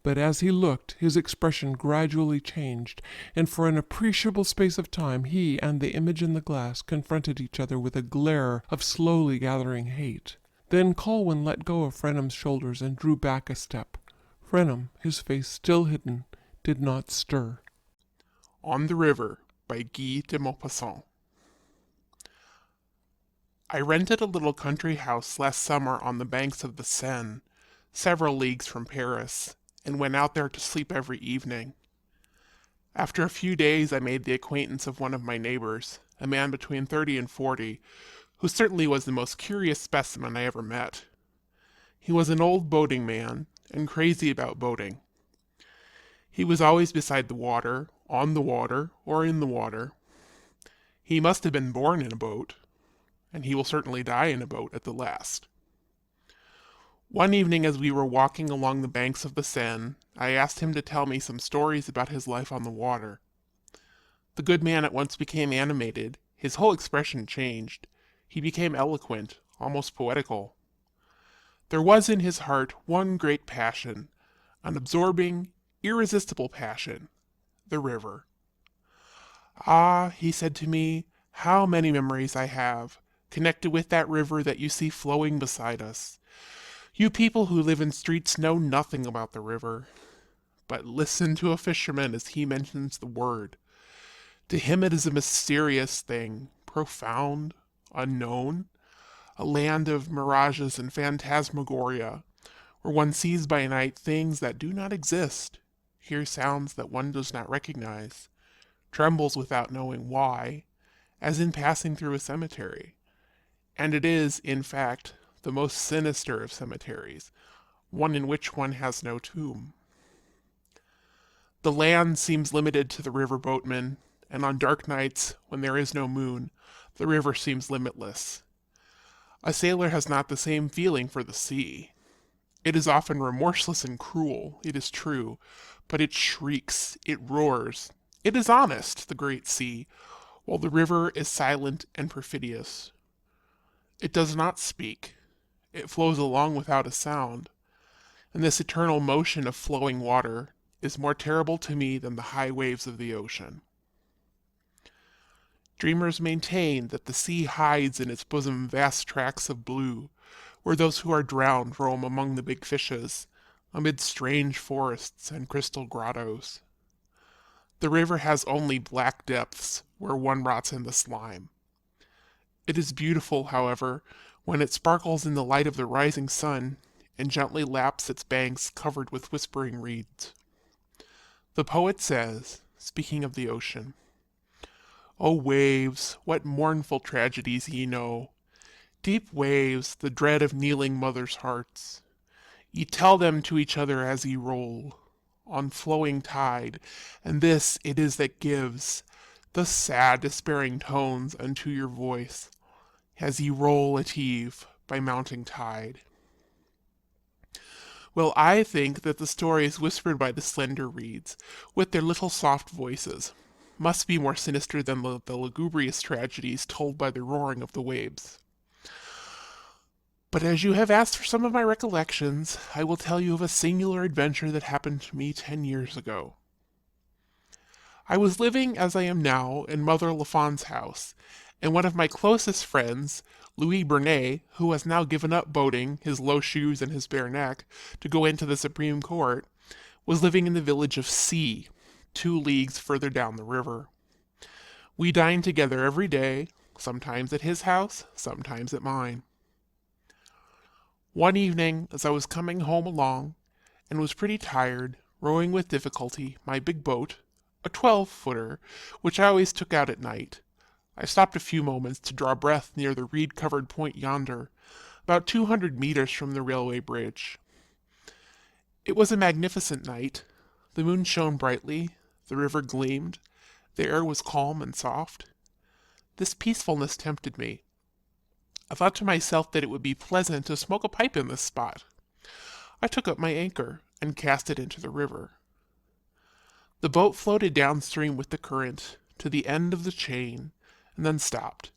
But as he looked, his expression gradually changed, and for an appreciable space of time he and the image in the glass confronted each other with a glare of slowly gathering hate. Then Colwyn let go of Frenham's shoulders and drew back a step. Frenham, his face still hidden, did not stir. On the River by Guy de Maupassant. I rented a little country house last summer on the banks of the Seine, several leagues from Paris, and went out there to sleep every evening. After a few days I made the acquaintance of one of my neighbors, a man between 30 and 40, who certainly was the most curious specimen I ever met. He was an old boating man, and crazy about boating. He was always beside the water, on the water, or in the water. He must have been born in a boat, and he will certainly die in a boat at the last. One evening as we were walking along the banks of the Seine, I asked him to tell me some stories about his life on the water. The good man at once became animated, his whole expression changed. He became eloquent, almost poetical. There was in his heart one great passion, an absorbing, irresistible passion, the river. "Ah," he said to me, "how many memories I have, connected with that river that you see flowing beside us. You people who live in streets know nothing about the river. But listen to a fisherman as he mentions the word. To him it is a mysterious thing, profound, unknown, a land of mirages and phantasmagoria, where one sees by night things that do not exist, hears sounds that one does not recognize, trembles without knowing why, as in passing through a cemetery. And it is, in fact, the most sinister of cemeteries, one in which one has no tomb. The land seems limited to the river boatman, and on dark nights, when there is no moon, the river seems limitless. A sailor has not the same feeling for the sea. It is often remorseless and cruel, it is true, but it shrieks, it roars. It is honest, the great sea, while the river is silent and perfidious. It does not speak. It flows along without a sound, and this eternal motion of flowing water is more terrible to me than the high waves of the ocean. Dreamers maintain that the sea hides in its bosom vast tracts of blue, where those who are drowned roam among the big fishes, amid strange forests and crystal grottos. The river has only black depths where one rots in the slime. It is beautiful, however, when it sparkles in the light of the rising sun and gently laps its banks covered with whispering reeds. The poet says, speaking of the ocean, "O waves, what mournful tragedies ye know! Deep waves, the dread of kneeling mothers' hearts! Ye tell them to each other as ye roll on flowing tide, and this it is that gives the sad, despairing tones unto your voice, as ye roll at eve by mounting tide." Well, I think that the stories whispered by the slender reeds, with their little soft voices, must be more sinister than the lugubrious tragedies told by the roaring of the waves. But as you have asked for some of my recollections, I will tell you of a singular adventure that happened to me 10 years ago. I was living, as I am now, in Mother Lafon's house, and one of my closest friends, Louis Bernet, who has now given up boating, his low shoes and his bare neck, to go into the Supreme Court, was living in the village of C, 2 leagues further down the river. We dined together every day, sometimes at his house, sometimes at mine. One evening, as I was coming home along, and was pretty tired, rowing with difficulty my big boat, a 12-footer, which I always took out at night, I stopped a few moments to draw breath near the reed-covered point yonder, about 200 meters from the railway bridge. It was a magnificent night. The moon shone brightly, the river gleamed, the air was calm and soft. This peacefulness tempted me. I thought to myself that it would be pleasant to smoke a pipe in this spot. I took up my anchor and cast it into the river. The boat floated downstream with the current to the end of the chain and then stopped,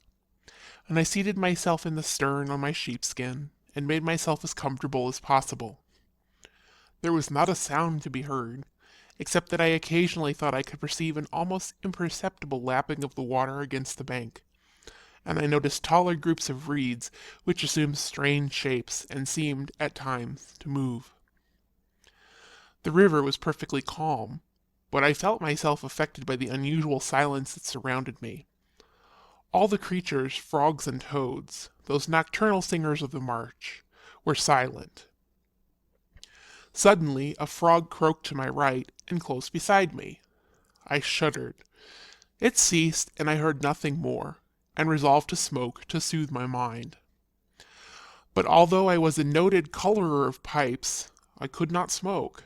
and I seated myself in the stern on my sheepskin and made myself as comfortable as possible. There was not a sound to be heard, except that I occasionally thought I could perceive an almost imperceptible lapping of the water against the bank, and I noticed taller groups of reeds which assumed strange shapes and seemed, at times, to move. The river was perfectly calm, but I felt myself affected by the unusual silence that surrounded me. All the creatures, frogs and toads, those nocturnal singers of the marsh, were silent. Suddenly, a frog croaked to my right and close beside me. I shuddered. It ceased, and I heard nothing more, and resolved to smoke to soothe my mind. But although I was a noted colorer of pipes, I could not smoke.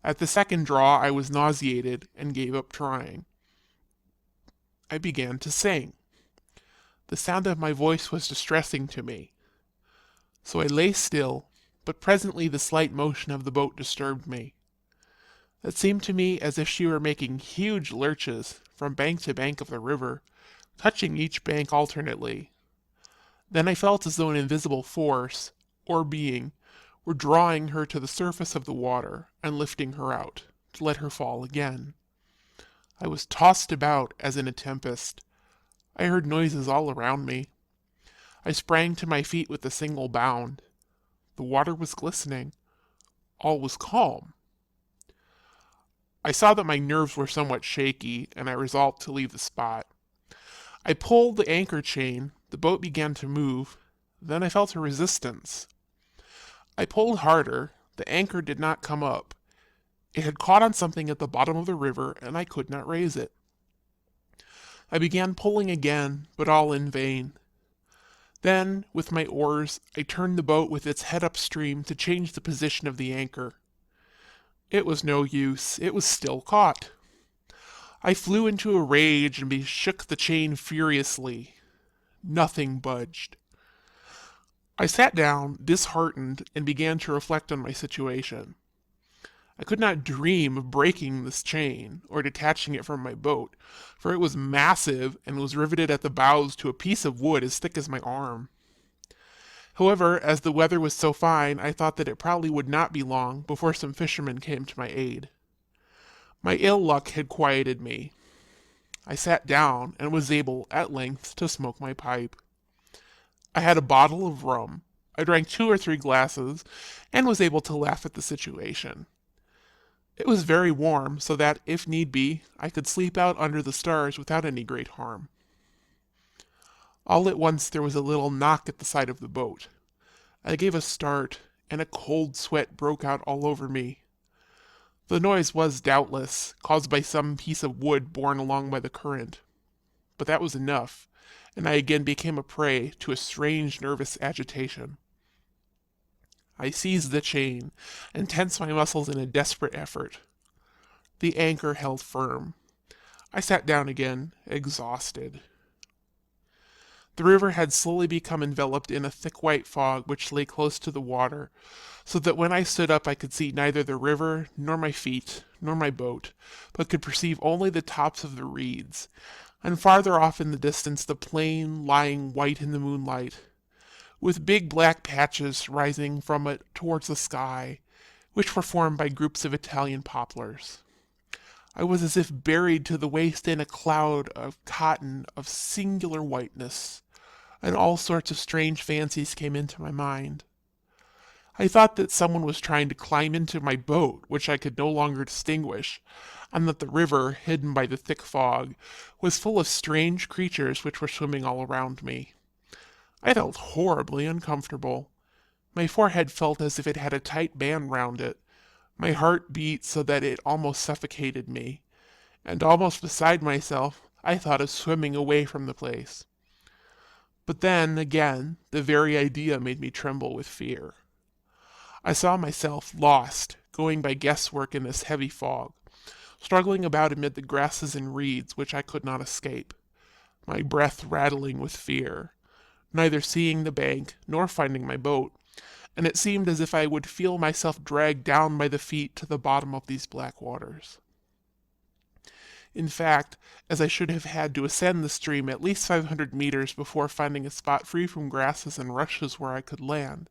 At the second draw I was nauseated and gave up trying. I began to sing. The sound of my voice was distressing to me. So I lay still, but presently the slight motion of the boat disturbed me. It seemed to me as if she were making huge lurches from bank to bank of the river, touching each bank alternately. Then I felt as though an invisible force, or being, were drawing her to the surface of the water and lifting her out, to let her fall again. I was tossed about as in a tempest. I heard noises all around me. I sprang to my feet with a single bound. The water was glistening. All was calm. I saw that my nerves were somewhat shaky, and I resolved to leave the spot. I pulled the anchor chain, the boat began to move, then I felt a resistance. I pulled harder, the anchor did not come up. It had caught on something at the bottom of the river, and I could not raise it. I began pulling again, but all in vain. Then, with my oars, I turned the boat with its head upstream to change the position of the anchor. It was no use, it was still caught. I flew into a rage and shook the chain furiously. Nothing budged. I sat down, disheartened, and began to reflect on my situation. I could not dream of breaking this chain, or detaching it from my boat, for it was massive and was riveted at the bows to a piece of wood as thick as my arm. However, as the weather was so fine, I thought that it probably would not be long before some fishermen came to my aid. My ill luck had quieted me. I sat down and was able, at length, to smoke my pipe. I had a bottle of rum. I drank 2 or 3 glasses, and was able to laugh at the situation. It was very warm, so that, if need be, I could sleep out under the stars without any great harm. All at once there was a little knock at the side of the boat. I gave a start, and a cold sweat broke out all over me. The noise was, doubtless, caused by some piece of wood borne along by the current. But that was enough, and I again became a prey to a strange nervous agitation. I seized the chain, and tensed my muscles in a desperate effort. The anchor held firm. I sat down again, exhausted. The river had slowly become enveloped in a thick white fog which lay close to the water, so that when I stood up I could see neither the river, nor my feet, nor my boat, but could perceive only the tops of the reeds, and farther off in the distance the plain lying white in the moonlight, with big black patches rising from it towards the sky, which were formed by groups of Italian poplars. I was as if buried to the waist in a cloud of cotton of singular whiteness, and all sorts of strange fancies came into my mind. I thought that someone was trying to climb into my boat, which I could no longer distinguish, and that the river, hidden by the thick fog, was full of strange creatures which were swimming all around me. I felt horribly uncomfortable. My forehead felt as if it had a tight band round it. My heart beat so that it almost suffocated me, and almost beside myself, I thought of swimming away from the place. But then, again, the very idea made me tremble with fear. I saw myself lost, going by guesswork in this heavy fog, struggling about amid the grasses and reeds which I could not escape, my breath rattling with fear, neither seeing the bank nor finding my boat, and it seemed as if I would feel myself dragged down by the feet to the bottom of these black waters. In fact, as I should have had to ascend the stream at least 500 meters before finding a spot free from grasses and rushes where I could land.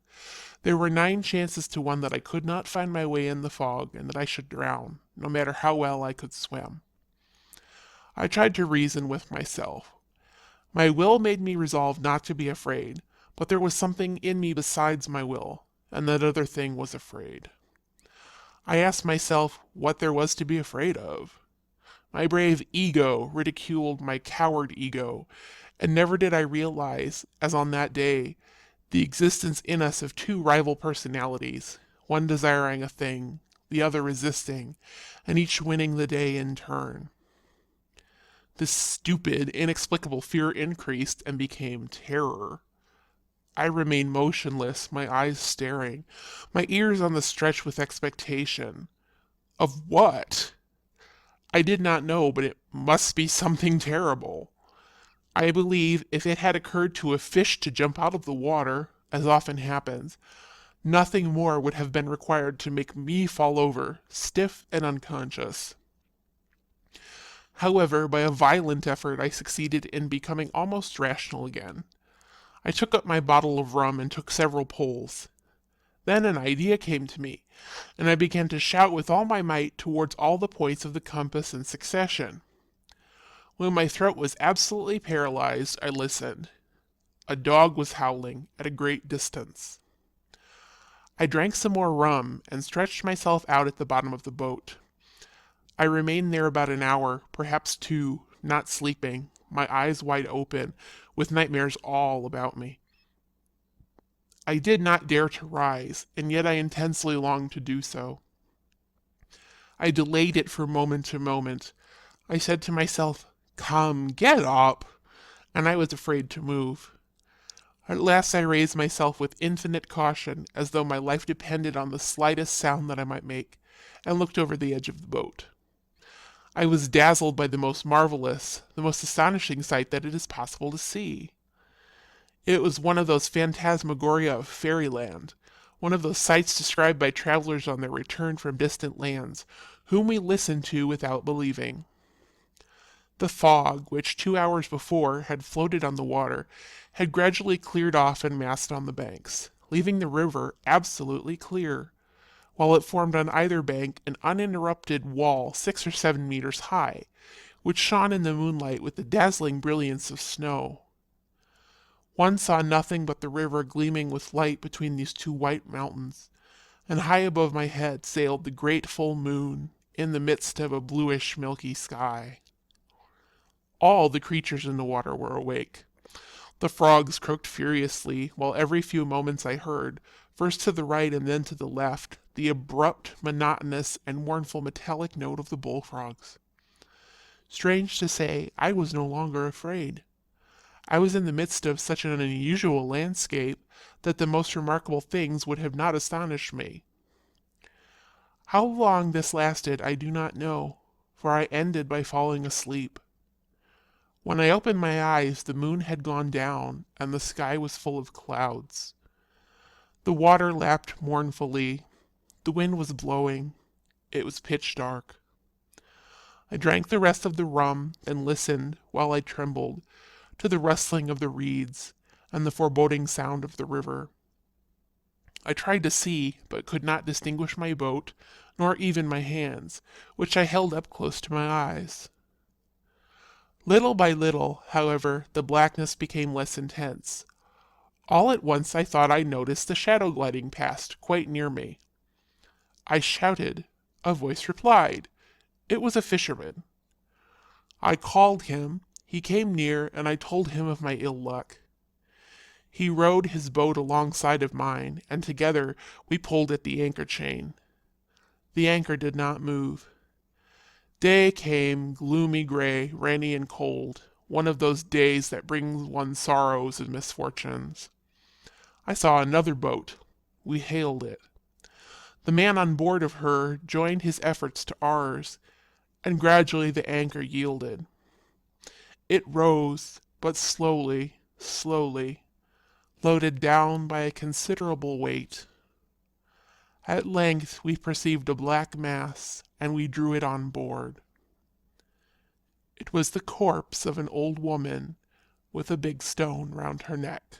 There were 9 chances to 1 that I could not find my way in the fog and that I should drown, no matter how well I could swim. I tried to reason with myself. My will made me resolve not to be afraid, but there was something in me besides my will, and that other thing was afraid. I asked myself what there was to be afraid of. My brave ego ridiculed my coward ego, and never did I realize, as on that day, the existence in us of 2 rival personalities, one desiring a thing, the other resisting, and each winning the day in turn. This stupid, inexplicable fear increased and became terror. I remained motionless, my eyes staring, my ears on the stretch with expectation. Of what? I did not know, but it must be something terrible. I believe if it had occurred to a fish to jump out of the water, as often happens, nothing more would have been required to make me fall over, stiff and unconscious. However, by a violent effort, I succeeded in becoming almost rational again. I took up my bottle of rum and took several pulls. Then an idea came to me, and I began to shout with all my might towards all the points of the compass in succession. When my throat was absolutely paralyzed, I listened. A dog was howling at a great distance. I drank some more rum and stretched myself out at the bottom of the boat. I remained there about an hour, perhaps 2, not sleeping, my eyes wide open, with nightmares all about me. I did not dare to rise, and yet I intensely longed to do so. I delayed it from moment to moment. I said to myself, "Come, get up," and I was afraid to move. At last I raised myself with infinite caution, as though my life depended on the slightest sound that I might make, and looked over the edge of the boat. I was dazzled by the most marvelous, the most astonishing sight that it is possible to see. It was one of those phantasmagoria of fairyland, one of those sights described by travelers on their return from distant lands, whom we listen to without believing. The fog, which 2 hours before had floated on the water, had gradually cleared off and massed on the banks, leaving the river absolutely clear, while it formed on either bank an uninterrupted wall 6 or 7 meters high, which shone in the moonlight with the dazzling brilliance of snow. One saw nothing but the river gleaming with light between these 2 white mountains, and high above my head sailed the great full moon in the midst of a bluish milky sky. All the creatures in the water were awake. The frogs croaked furiously, while every few moments I heard, first to the right and then to the left, the abrupt, monotonous, and mournful metallic note of the bullfrogs. Strange to say, I was no longer afraid. I was in the midst of such an unusual landscape that the most remarkable things would have not astonished me. How long this lasted I do not know, for I ended by falling asleep. When I opened my eyes, the moon had gone down, and the sky was full of clouds. The water lapped mournfully. The wind was blowing. It was pitch dark. I drank the rest of the rum and listened, while I trembled, to the rustling of the reeds and the foreboding sound of the river. I tried to see, but could not distinguish my boat, nor even my hands, which I held up close to my eyes. Little by little, however, the blackness became less intense. All at once I thought I noticed a shadow gliding past, quite near me. I shouted. A voice replied. It was a fisherman. I called him. He came near, and I told him of my ill luck. He rowed his boat alongside of mine, and together we pulled at the anchor chain. The anchor did not move. Day came, gloomy gray, rainy and cold, one of those days that bring one sorrows and misfortunes. I saw another boat. We hailed it. The man on board of her joined his efforts to ours, and gradually the anchor yielded. It rose, but slowly, slowly, loaded down by a considerable weight. At length we perceived a black mass, and we drew it on board. It was the corpse of an old woman with a big stone round her neck.